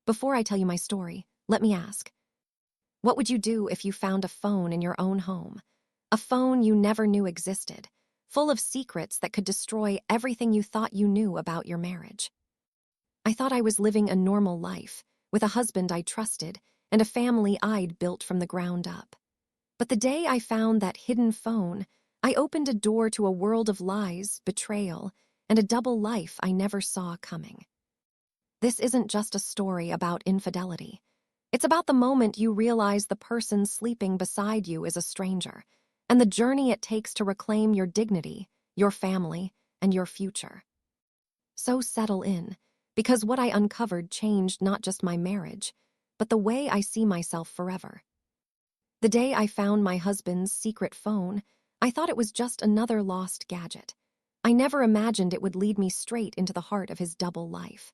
Before I tell you my story, let me ask, what would you do if you found a phone in your own home? A phone you never knew existed, full of secrets that could destroy everything you thought you knew about your marriage. I thought I was living a normal life, with a husband I trusted and a family I'd built from the ground up. But the day I found that hidden phone, I opened a door to a world of lies, betrayal, and a double life I never saw coming. This isn't just a story about infidelity. It's about the moment you realize the person sleeping beside you is a stranger, and the journey it takes to reclaim your dignity, your family, and your future. So settle in, because what I uncovered changed not just my marriage, but the way I see myself forever. The day I found my husband's secret phone, I thought it was just another lost gadget. I never imagined it would lead me straight into the heart of his double life.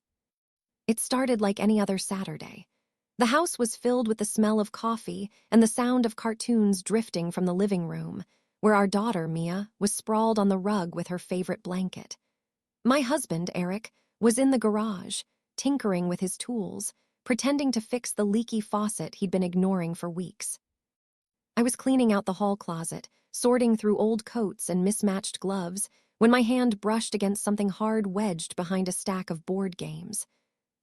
It started like any other Saturday. The house was filled with the smell of coffee and the sound of cartoons drifting from the living room, where our daughter, Mia, was sprawled on the rug with her favorite blanket. My husband, Eric, was in the garage, tinkering with his tools, pretending to fix the leaky faucet he'd been ignoring for weeks. I was cleaning out the hall closet, sorting through old coats and mismatched gloves, when my hand brushed against something hard wedged behind a stack of board games.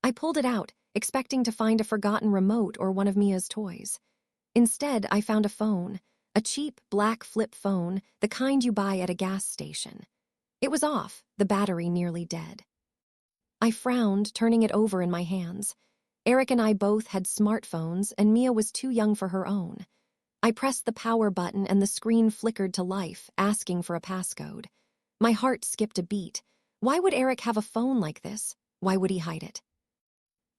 I pulled it out, expecting to find a forgotten remote or one of Mia's toys. Instead, I found a phone, a cheap black flip phone, the kind you buy at a gas station. It was off, the battery nearly dead. I frowned, turning it over in my hands. Eric and I both had smartphones, and Mia was too young for her own. I pressed the power button and the screen flickered to life, asking for a passcode. My heart skipped a beat. Why would Eric have a phone like this? Why would he hide it?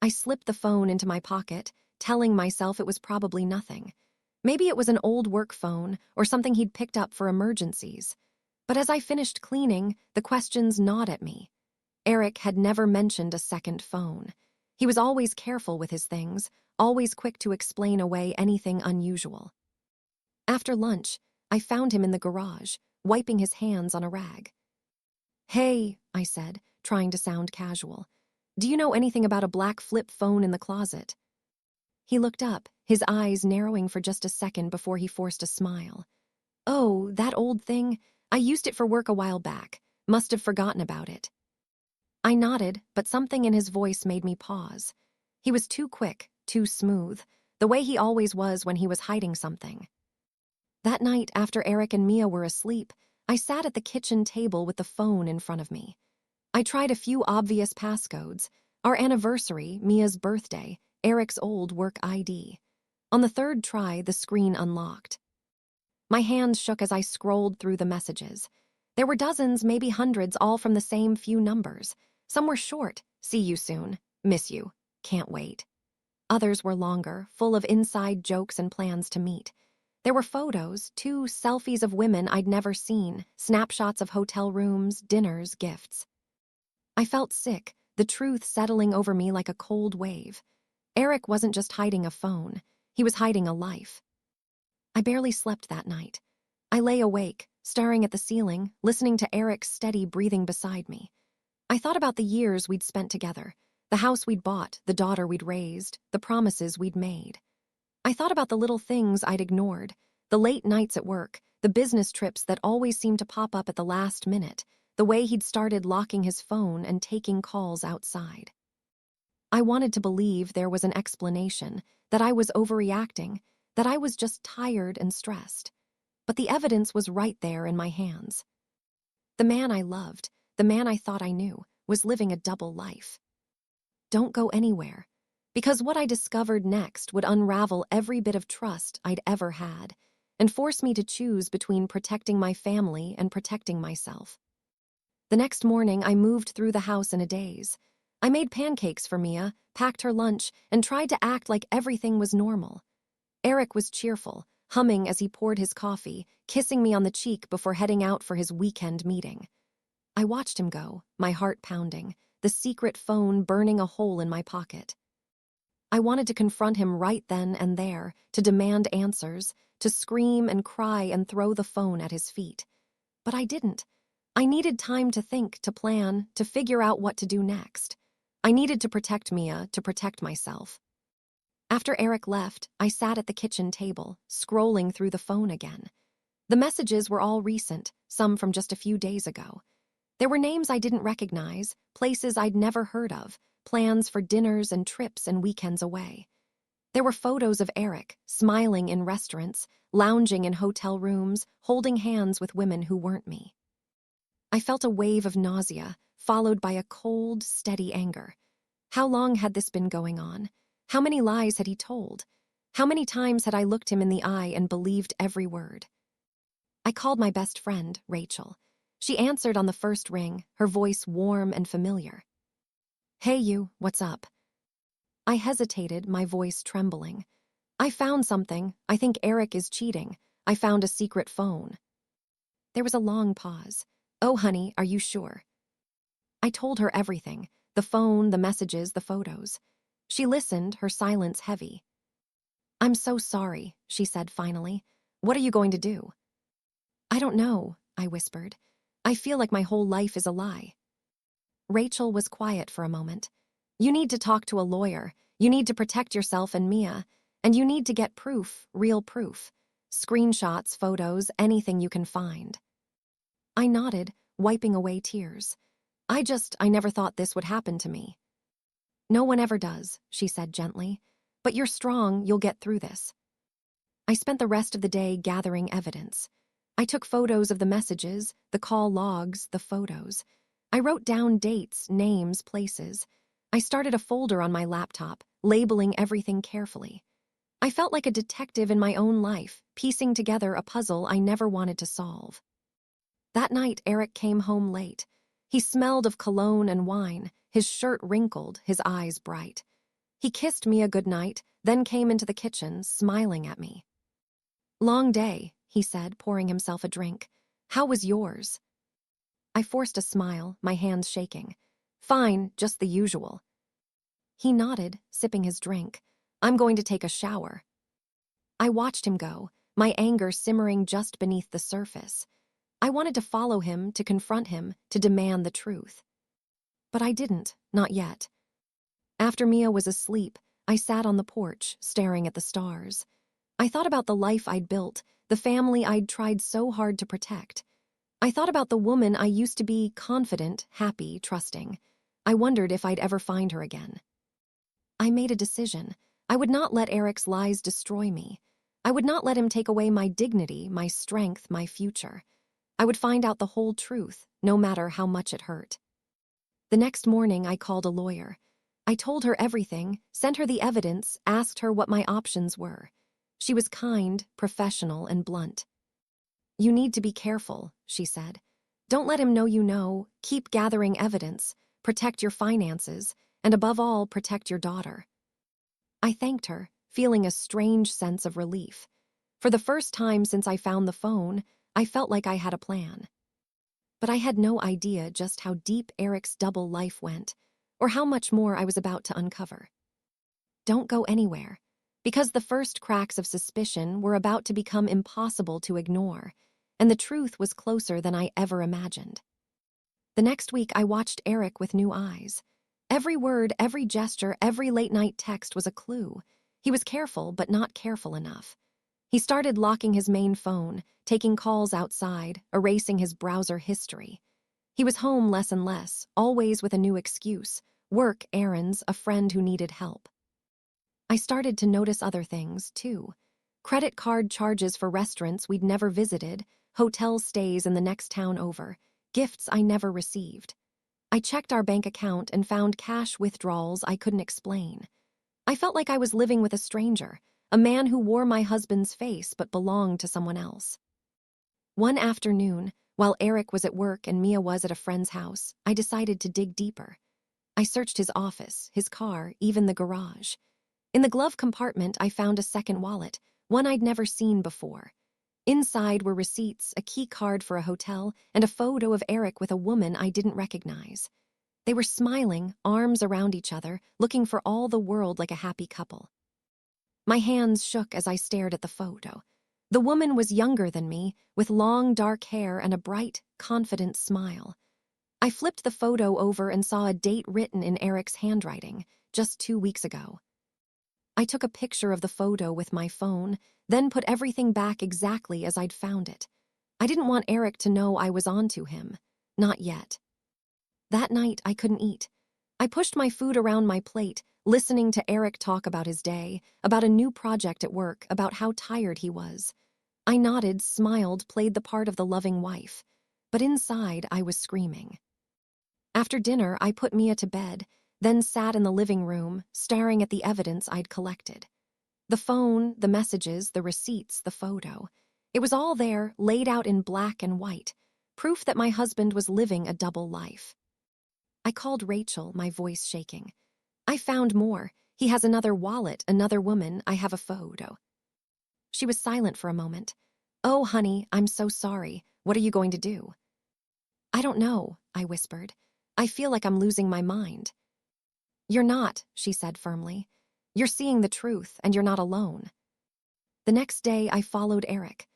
I slipped the phone into my pocket, telling myself it was probably nothing. Maybe it was an old work phone or something he'd picked up for emergencies. But as I finished cleaning, the questions gnawed at me. Eric had never mentioned a second phone. He was always careful with his things, always quick to explain away anything unusual. After lunch, I found him in the garage, wiping his hands on a rag. "Hey," I said, trying to sound casual. "Do you know anything about a black flip phone in the closet?" He looked up, his eyes narrowing for just a second before he forced a smile. "Oh, that old thing? I used it for work a while back. Must have forgotten about it." I nodded, but something in his voice made me pause. He was too quick, too smooth, the way he always was when he was hiding something. That night, after Eric and Mia were asleep, I sat at the kitchen table with the phone in front of me. I tried a few obvious passcodes: our anniversary, Mia's birthday, Eric's old work ID. On the third try, the screen unlocked. My hands shook as I scrolled through the messages. There were dozens, maybe hundreds, all from the same few numbers. Some were short: "See you soon," "Miss you," "Can't wait." Others were longer, full of inside jokes and plans to meet. There were photos, 2 selfies of women I'd never seen, snapshots of hotel rooms, dinners, gifts. I felt sick, the truth settling over me like a cold wave. Eric wasn't just hiding a phone, he was hiding a life. I barely slept that night. I lay awake, staring at the ceiling, listening to Eric's steady breathing beside me. I thought about the years we'd spent together, the house we'd bought, the daughter we'd raised, the promises we'd made. I thought about the little things I'd ignored, the late nights at work, the business trips that always seemed to pop up at the last minute, the way he'd started locking his phone and taking calls outside. I wanted to believe there was an explanation, that I was overreacting, that I was just tired and stressed. But the evidence was right there in my hands. The man I loved, the man I thought I knew, was living a double life. Don't go anywhere, because what I discovered next would unravel every bit of trust I'd ever had and force me to choose between protecting my family and protecting myself. The next morning, I moved through the house in a daze. I made pancakes for Mia, packed her lunch, and tried to act like everything was normal. Eric was cheerful, humming as he poured his coffee, kissing me on the cheek before heading out for his weekend meeting. I watched him go, my heart pounding, the secret phone burning a hole in my pocket. I wanted to confront him right then and there, to demand answers, to scream and cry and throw the phone at his feet. But I didn't. I needed time to think, to plan, to figure out what to do next. I needed to protect Mia, to protect myself. After Eric left, I sat at the kitchen table, scrolling through the phone again. The messages were all recent, some from just a few days ago. There were names I didn't recognize, places I'd never heard of, plans for dinners and trips and weekends away. There were photos of Eric, smiling in restaurants, lounging in hotel rooms, holding hands with women who weren't me. I felt a wave of nausea, followed by a cold, steady anger. How long had this been going on? How many lies had he told? How many times had I looked him in the eye and believed every word? I called my best friend, Rachel. She answered on the first ring, her voice warm and familiar. "Hey you, what's up?" I hesitated, my voice trembling. "I found something. I think Eric is cheating. I found a secret phone." There was a long pause. "Oh, honey, are you sure?" I told her everything, the phone, the messages, the photos. She listened, her silence heavy. "I'm so sorry," she said finally. "What are you going to do?" "I don't know," I whispered. "I feel like my whole life is a lie." Rachel was quiet for a moment. "You need to talk to a lawyer. You need to protect yourself and Mia. And you need to get proof, real proof. Screenshots, photos, anything you can find." I nodded, wiping away tears. I never thought this would happen to me." "No one ever does," she said gently. "But you're strong, you'll get through this." I spent the rest of the day gathering evidence. I took photos of the messages, the call logs, the photos. I wrote down dates, names, places. I started a folder on my laptop, labeling everything carefully. I felt like a detective in my own life, piecing together a puzzle I never wanted to solve. That night, Eric came home late. He smelled of cologne and wine, his shirt wrinkled, his eyes bright. He kissed me a good night, then came into the kitchen, smiling at me. "Long day," he said, pouring himself a drink. "How was yours?" I forced a smile, my hands shaking. "Fine, just the usual." He nodded, sipping his drink. "I'm going to take a shower." I watched him go, my anger simmering just beneath the surface. I wanted to follow him, to confront him, to demand the truth. But I didn't, not yet. After Mia was asleep, I sat on the porch, staring at the stars. I thought about the life I'd built, the family I'd tried so hard to protect. I thought about the woman I used to be, confident, happy, trusting. I wondered if I'd ever find her again. I made a decision. I would not let Eric's lies destroy me. I would not let him take away my dignity, my strength, my future. I would find out the whole truth, no matter how much it hurt. The next morning, I called a lawyer. I told her everything, sent her the evidence, asked her what my options were. She was kind, professional, and blunt. "You need to be careful," she said. "Don't let him know you know. Keep gathering evidence. Protect your finances. And above all, protect your daughter." I thanked her, feeling a strange sense of relief. For the first time since I found the phone, I felt like I had a plan. But I had no idea just how deep Eric's double life went, or how much more I was about to uncover. Don't go anywhere, because the first cracks of suspicion were about to become impossible to ignore, and the truth was closer than I ever imagined. The next week, I watched Eric with new eyes. Every word, every gesture, every late-night text was a clue. He was careful, but not careful enough. He started locking his main phone, taking calls outside, erasing his browser history. He was home less and less, always with a new excuse: work, errands, a friend who needed help. I started to notice other things, too. Credit card charges for restaurants we'd never visited, hotel stays in the next town over, gifts I never received. I checked our bank account and found cash withdrawals I couldn't explain. I felt like I was living with a stranger, a man who wore my husband's face but belonged to someone else. One afternoon, while Eric was at work and Mia was at a friend's house, I decided to dig deeper. I searched his office, his car, even the garage. In the glove compartment, I found a second wallet, one I'd never seen before. Inside were receipts, a key card for a hotel, and a photo of Eric with a woman I didn't recognize. They were smiling, arms around each other, looking for all the world like a happy couple. My hands shook as I stared at the photo. The woman was younger than me, with long dark hair and a bright, confident smile. I flipped the photo over and saw a date written in Eric's handwriting, just 2 weeks ago. I took a picture of the photo with my phone, then put everything back exactly as I'd found it. I didn't want Eric to know I was onto him. Not yet. That night, I couldn't eat. I pushed my food around my plate, listening to Eric talk about his day, about a new project at work, about how tired he was. I nodded, smiled, played the part of the loving wife. But inside, I was screaming. After dinner, I put Mia to bed, then sat in the living room, staring at the evidence I'd collected. The phone, the messages, the receipts, the photo. It was all there, laid out in black and white, proof that my husband was living a double life. I called Rachel, my voice shaking. I found more. He has another wallet, another woman, I have a photo. She was silent for a moment. Oh, honey, I'm so sorry. What are you going to do? I don't know, I whispered. I feel like I'm losing my mind. You're not, she said firmly. You're seeing the truth, and you're not alone. The next day, I followed Eric.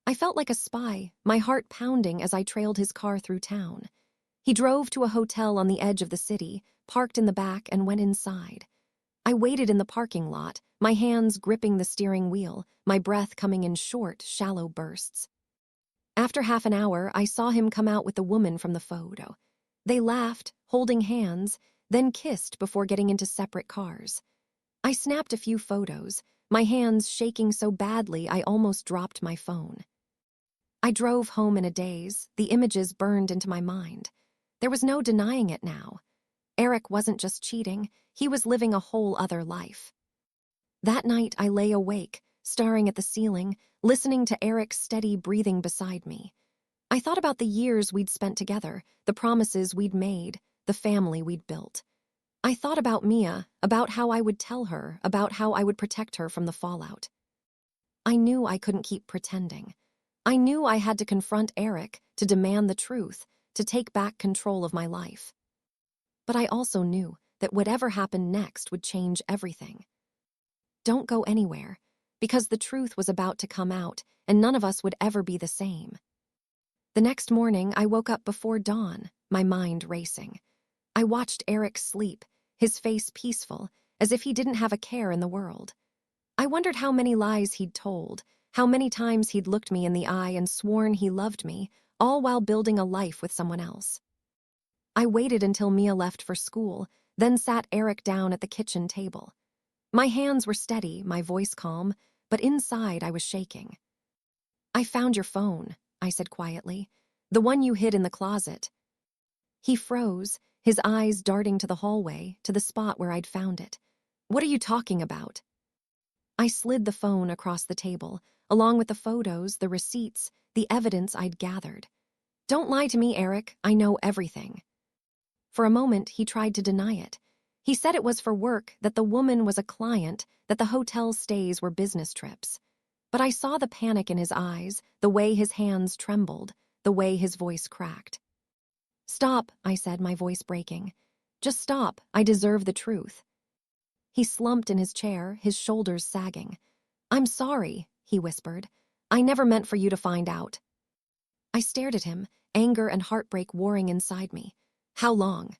I felt like a spy, my heart pounding as I trailed his car through town. He drove to a hotel on the edge of the city, parked in the back, and went inside. I waited in the parking lot, my hands gripping the steering wheel, my breath coming in short, shallow bursts. After half an hour, I saw him come out with the woman from the photo. They laughed, holding hands, then kissed before getting into separate cars. I snapped a few photos, my hands shaking so badly I almost dropped my phone. I drove home in a daze, the images burned into my mind. There was no denying it now. Eric wasn't just cheating, he was living a whole other life. That night I lay awake, staring at the ceiling, listening to Eric's steady breathing beside me. I thought about the years we'd spent together, the promises we'd made, the family we'd built. I thought about Mia, about how I would tell her, about how I would protect her from the fallout. I knew I couldn't keep pretending. I knew I had to confront Eric, to demand the truth, to take back control of my life. But I also knew that whatever happened next would change everything. Don't go anywhere, because the truth was about to come out, and none of us would ever be the same. The next morning, I woke up before dawn, my mind racing. I watched Eric sleep, his face peaceful, as if he didn't have a care in the world. I wondered how many lies he'd told, how many times he'd looked me in the eye and sworn he loved me, all while building a life with someone else. I waited until Mia left for school, then sat Eric down at the kitchen table. My hands were steady, my voice calm, but inside I was shaking. I found your phone, I said quietly, the one you hid in the closet. He froze, his eyes darting to the hallway, to the spot where I'd found it. What are you talking about? I slid the phone across the table, along with the photos, the receipts, the evidence I'd gathered. Don't lie to me, Eric, I know everything. For a moment, he tried to deny it. He said it was for work, that the woman was a client, that the hotel stays were business trips. But I saw the panic in his eyes, the way his hands trembled, the way his voice cracked. Stop, I said, my voice breaking. Just stop, I deserve the truth. He slumped in his chair, his shoulders sagging. I'm sorry, he whispered. I never meant for you to find out. I stared at him, anger and heartbreak warring inside me. How long?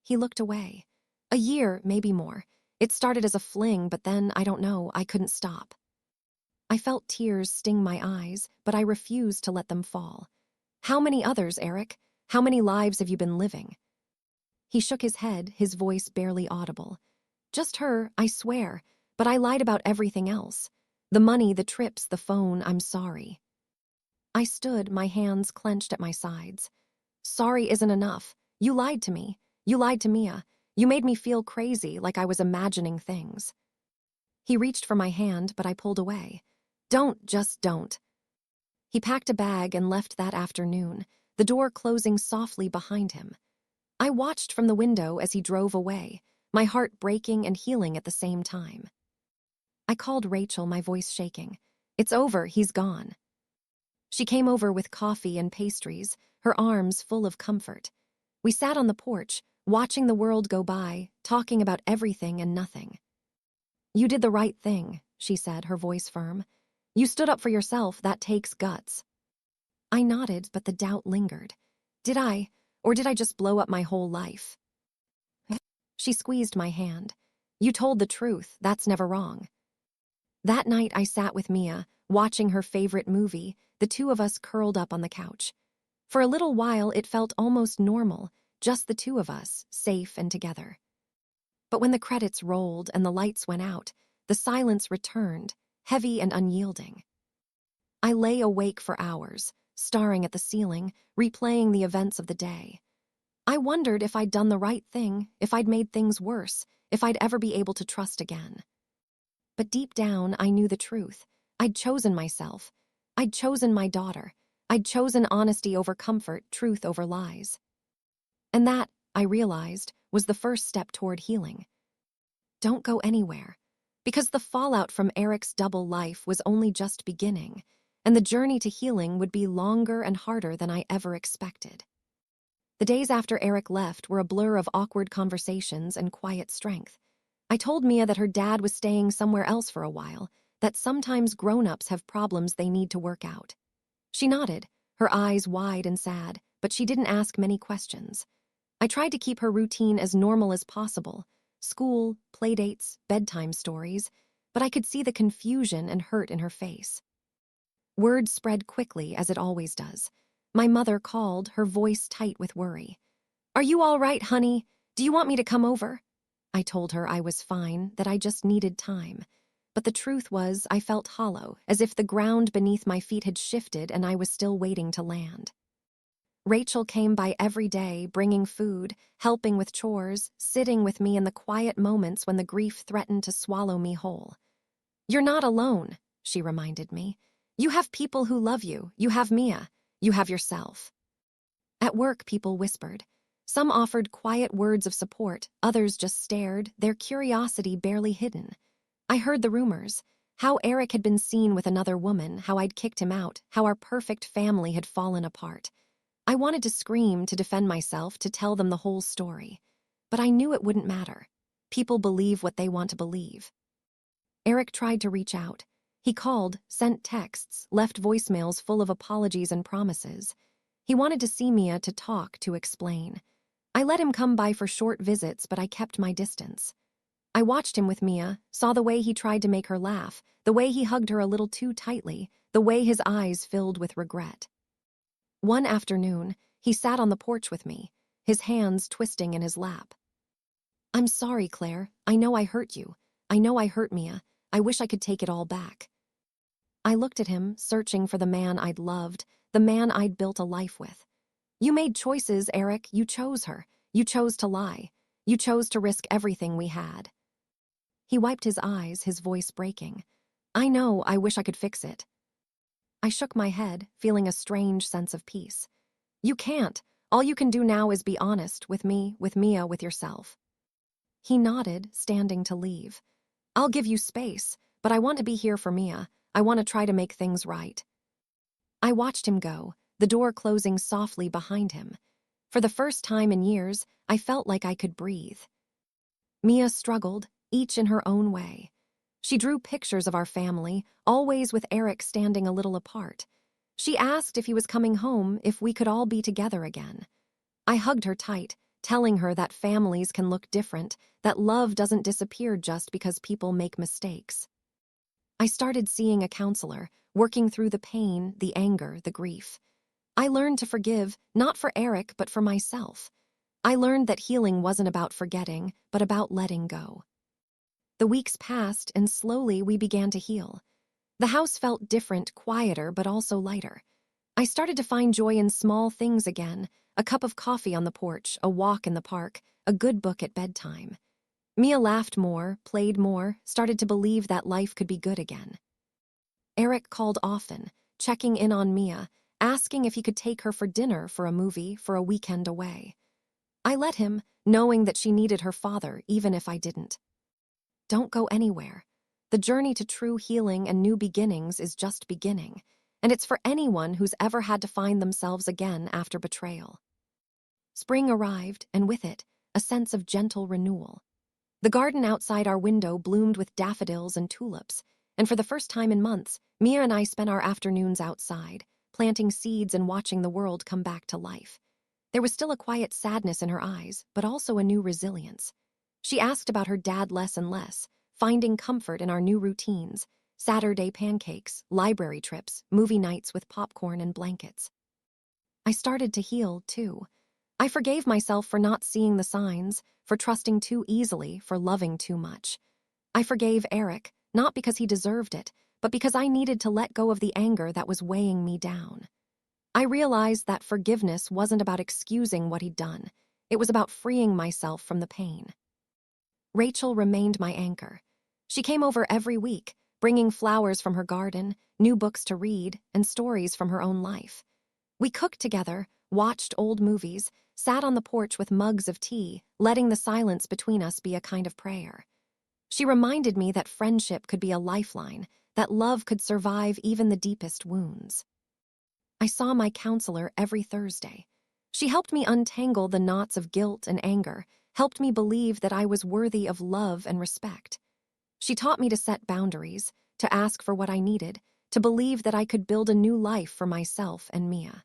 He looked away. A year, maybe more. It started as a fling, but then, I don't know, I couldn't stop. I felt tears sting my eyes, but I refused to let them fall. How many others, Eric? How many lives have you been living? He shook his head, his voice barely audible. Just her, I swear, but I lied about everything else. The money, the trips, the phone, I'm sorry. I stood, my hands clenched at my sides. Sorry isn't enough. You lied to me. You lied to Mia. You made me feel crazy, like I was imagining things. He reached for my hand, but I pulled away. Don't, just don't. He packed a bag and left that afternoon, the door closing softly behind him. I watched from the window as he drove away, my heart breaking and healing at the same time. I called Rachel, my voice shaking. It's over, he's gone. She came over with coffee and pastries, her arms full of comfort. We sat on the porch, watching the world go by, talking about everything and nothing. You did the right thing, she said, her voice firm. You stood up for yourself, that takes guts. I nodded, but the doubt lingered. Did I? Or did I just blow up my whole life? She squeezed my hand. You told the truth, that's never wrong. That night I sat with Mia, watching her favorite movie, the two of us curled up on the couch. For a little while it felt almost normal, just the two of us, safe and together. But when the credits rolled and the lights went out, the silence returned, heavy and unyielding. I lay awake for hours, staring at the ceiling, replaying the events of the day. I wondered if I'd done the right thing, if I'd made things worse, if I'd ever be able to trust again. But deep down, I knew the truth. I'd chosen myself. I'd chosen my daughter. I'd chosen honesty over comfort, truth over lies. And that, I realized, was the first step toward healing. Don't go anywhere. Because the fallout from Eric's double life was only just beginning, and the journey to healing would be longer and harder than I ever expected. The days after Eric left were a blur of awkward conversations and quiet strength. I told Mia that her dad was staying somewhere else for a while, that sometimes grown-ups have problems they need to work out. She nodded, her eyes wide and sad, but she didn't ask many questions. I tried to keep her routine as normal as possible, school, playdates, bedtime stories, but I could see the confusion and hurt in her face. Word spread quickly, as it always does. My mother called, her voice tight with worry. "Are you all right, honey? Do you want me to come over?" I told her I was fine, that I just needed time. But the truth was, I felt hollow, as if the ground beneath my feet had shifted and I was still waiting to land. Rachel came by every day, bringing food, helping with chores, sitting with me in the quiet moments when the grief threatened to swallow me whole. "You're not alone," she reminded me. "You have people who love you. You have Mia. You have yourself." At work, people whispered. Some offered quiet words of support, others just stared, their curiosity barely hidden. I heard the rumors. How Eric had been seen with another woman, how I'd kicked him out, how our perfect family had fallen apart. I wanted to scream, to defend myself, to tell them the whole story. But I knew it wouldn't matter. People believe what they want to believe. Eric tried to reach out. He called, sent texts, left voicemails full of apologies and promises. He wanted to see Mia, to talk, to explain. I let him come by for short visits, but I kept my distance. I watched him with Mia, saw the way he tried to make her laugh, the way he hugged her a little too tightly, the way his eyes filled with regret. One afternoon, he sat on the porch with me, his hands twisting in his lap. "I'm sorry, Claire. I know I hurt you. I know I hurt Mia. I wish I could take it all back." I looked at him, searching for the man I'd loved, the man I'd built a life with. "You made choices, Eric. You chose her. You chose to lie. You chose to risk everything we had." He wiped his eyes, his voice breaking. "I know, I wish I could fix it." I shook my head, feeling a strange sense of peace. "You can't. All you can do now is be honest with me, with Mia, with yourself." He nodded, standing to leave. "I'll give you space, but I want to be here for Mia. I want to try to make things right." I watched him go, the door closing softly behind him. For the first time in years, I felt like I could breathe. Mia struggled, each in her own way. She drew pictures of our family, always with Eric standing a little apart. She asked if he was coming home, if we could all be together again. I hugged her tight, telling her that families can look different, that love doesn't disappear just because people make mistakes. I started seeing a counselor, working through the pain, the anger, the grief. I learned to forgive, not for Eric, but for myself. I learned that healing wasn't about forgetting, but about letting go. The weeks passed, and slowly we began to heal. The house felt different, quieter, but also lighter. I started to find joy in small things again, a cup of coffee on the porch, a walk in the park, a good book at bedtime. Mia laughed more, played more, started to believe that life could be good again. Eric called often, checking in on Mia, asking if he could take her for dinner, for a movie, for a weekend away. I let him, knowing that she needed her father, even if I didn't. Don't go anywhere. The journey to true healing and new beginnings is just beginning, and it's for anyone who's ever had to find themselves again after betrayal. Spring arrived, and with it, a sense of gentle renewal. The garden outside our window bloomed with daffodils and tulips, and for the first time in months, Mia and I spent our afternoons outside, planting seeds and watching the world come back to life. There was still a quiet sadness in her eyes, but also a new resilience. She asked about her dad less and less, finding comfort in our new routines: Saturday pancakes, library trips, movie nights with popcorn and blankets. I started to heal, too. I forgave myself for not seeing the signs, for trusting too easily, for loving too much. I forgave Eric, not because he deserved it, but because I needed to let go of the anger that was weighing me down. I realized that forgiveness wasn't about excusing what he'd done. It was about freeing myself from the pain. Rachel remained my anchor. She came over every week, bringing flowers from her garden, new books to read, and stories from her own life. We cooked together, watched old movies, sat on the porch with mugs of tea, letting the silence between us be a kind of prayer. She reminded me that friendship could be a lifeline, that love could survive even the deepest wounds. I saw my counselor every Thursday. She helped me untangle the knots of guilt and anger, helped me believe that I was worthy of love and respect. She taught me to set boundaries, to ask for what I needed, to believe that I could build a new life for myself and Mia.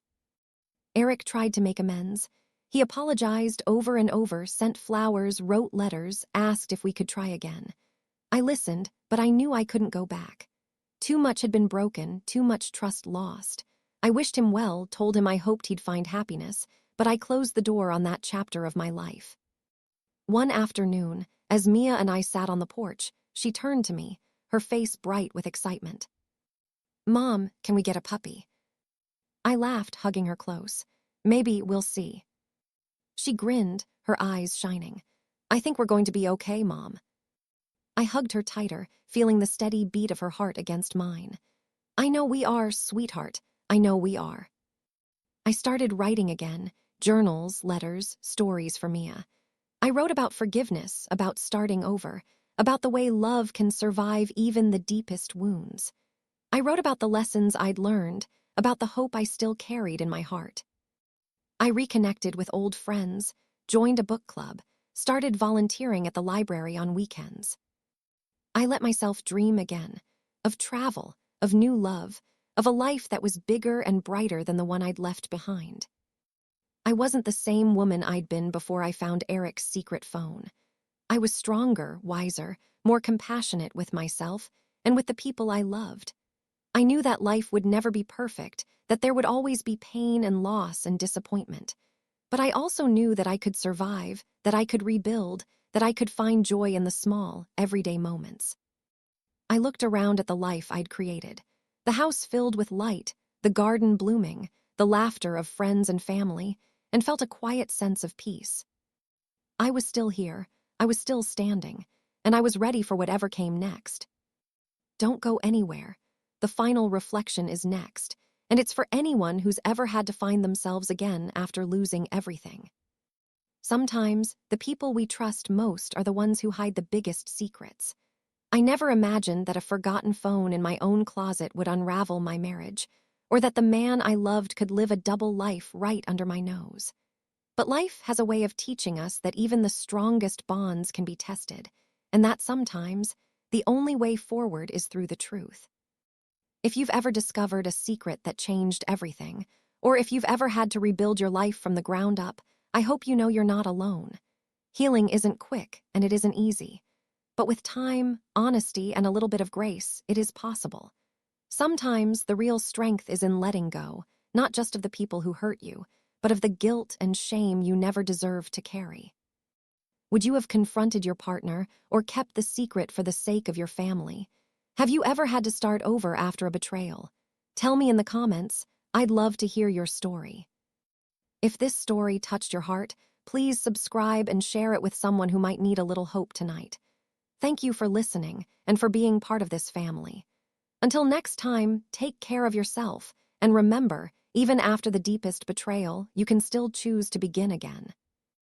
Eric tried to make amends. He apologized over and over, sent flowers, wrote letters, asked if we could try again. I listened, but I knew I couldn't go back. Too much had been broken, too much trust lost. I wished him well, told him I hoped he'd find happiness, but I closed the door on that chapter of my life. One afternoon, as Mia and I sat on the porch, she turned to me, her face bright with excitement. "Mom, can we get a puppy?" I laughed, hugging her close. "Maybe we'll see." She grinned, her eyes shining. "I think we're going to be okay, Mom." I hugged her tighter, feeling the steady beat of her heart against mine. "I know we are, sweetheart. I know we are." I started writing again, journals, letters, stories for Mia. I wrote about forgiveness, about starting over, about the way love can survive even the deepest wounds. I wrote about the lessons I'd learned, about the hope I still carried in my heart. I reconnected with old friends, joined a book club, started volunteering at the library on weekends. I let myself dream again, of travel, of new love, of a life that was bigger and brighter than the one I'd left behind. I wasn't the same woman I'd been before I found Eric's secret phone. I was stronger, wiser, more compassionate with myself and with the people I loved. I knew that life would never be perfect, that there would always be pain and loss and disappointment. But I also knew that I could survive, that I could rebuild, that I could find joy in the small, everyday moments. I looked around at the life I'd created. The house filled with light, the garden blooming, the laughter of friends and family, and felt a quiet sense of peace. I was still here, I was still standing, and I was ready for whatever came next. Don't go anywhere. The final reflection is next, and it's for anyone who's ever had to find themselves again after losing everything. Sometimes, the people we trust most are the ones who hide the biggest secrets. I never imagined that a forgotten phone in my own closet would unravel my marriage, or that the man I loved could live a double life right under my nose. But life has a way of teaching us that even the strongest bonds can be tested, and that sometimes the only way forward is through the truth. If you've ever discovered a secret that changed everything, or if you've ever had to rebuild your life from the ground up, I hope you know you're not alone. Healing isn't quick, and it isn't easy. But with time, honesty, and a little bit of grace, it is possible. Sometimes the real strength is in letting go, not just of the people who hurt you, but of the guilt and shame you never deserved to carry. Would you have confronted your partner or kept the secret for the sake of your family? Have you ever had to start over after a betrayal? Tell me in the comments. I'd love to hear your story. If this story touched your heart, please subscribe and share it with someone who might need a little hope tonight. Thank you for listening and for being part of this family. Until next time, take care of yourself, and remember, even after the deepest betrayal, you can still choose to begin again.